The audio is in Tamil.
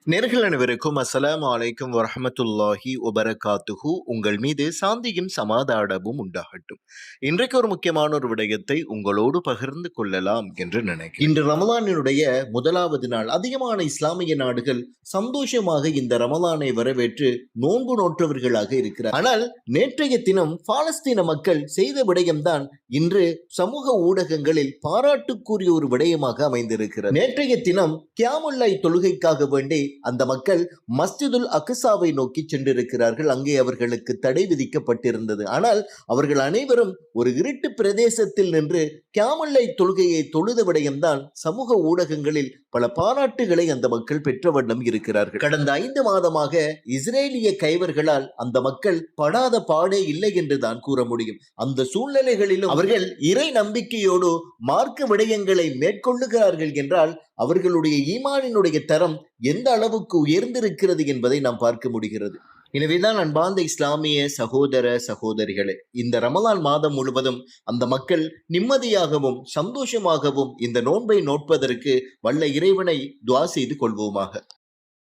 நேர்கள் அனைவருக்கும் அஸ்ஸலாமு அலைக்கும் வரஹ்மத்துல்லாஹி வபரகாத்துஹு. உங்கள் மீது சாந்தியும் சமாதானமும் உண்டாகட்டும். இன்றைக்கு ஒரு முக்கியமான ஒரு விடயத்தை உங்களோடு பகிர்ந்து கொள்ளலாம் என்று நினைக்கிறேன். இன்று ரமலானினுடைய முதலாவது நாள். அதிகமான இஸ்லாமிய நாடுகள் சந்தோஷமாக இந்த ரமலானை வரவேற்று நோன்பு நோற்றவர்களாக இருக்கிறார். ஆனால் நேற்றைய தினம் பாலஸ்தீன மக்கள் செய்த விடயம்தான் இன்று சமூக ஊடகங்களில் பாராட்டுக்குரிய ஒரு விடயமாக அமைந்திருக்கிறது. நேற்றைய தினம் கியாமுல்லை தொழுகைக்காக வேண்டி அந்த மக்கள் மஸ்ஜிதுல் அக்ஸாவை நோக்கி சென்றிருக்கிறார்கள். அங்கே அவர்களுக்கு தடை விதிக்கப்பட்டிருந்தது. ஆனால் அவர்கள் அனைவரும் ஒரு இருட்டு பிரதேசத்தில் நின்று கியாமுல்லை தொழுகையை தொழுத விடயம்தான் சமூக ஊடகங்களில் பல பாராட்டுகளை அந்த மக்கள் பெற்ற வண்ணம் இருக்கிறார்கள். கடந்த 5 மாதமாக இஸ்ரேலிய கைவர்களால் அந்த மக்கள் படாத பாடே இல்லை என்று தான் கூற முடியும். அந்த சூழ்நிலைகளிலும் அவர்கள் இறை நம்பிக்கையோடு மார்க்க விடயங்களை மேற்கொள்ளுகிறார்கள் என்றால் அவர்களுடைய ஈமானினுடைய தரம் எந்த அளவுக்கு உயர்ந்திருக்கிறது என்பதை நாம் பார்க்க முடிகிறது. எனவேதான் அன்பார்ந்த இஸ்லாமிய சகோதர சகோதரிகளே, இந்த ரமலான் மாதம் முழுவதும் அந்த மக்கள் நிம்மதியாகவும் சந்தோஷமாகவும் இந்த நோன்பை நோட்பதற்கு வல்ல இறைவனை துஆ செய்து கொள்வோமாக.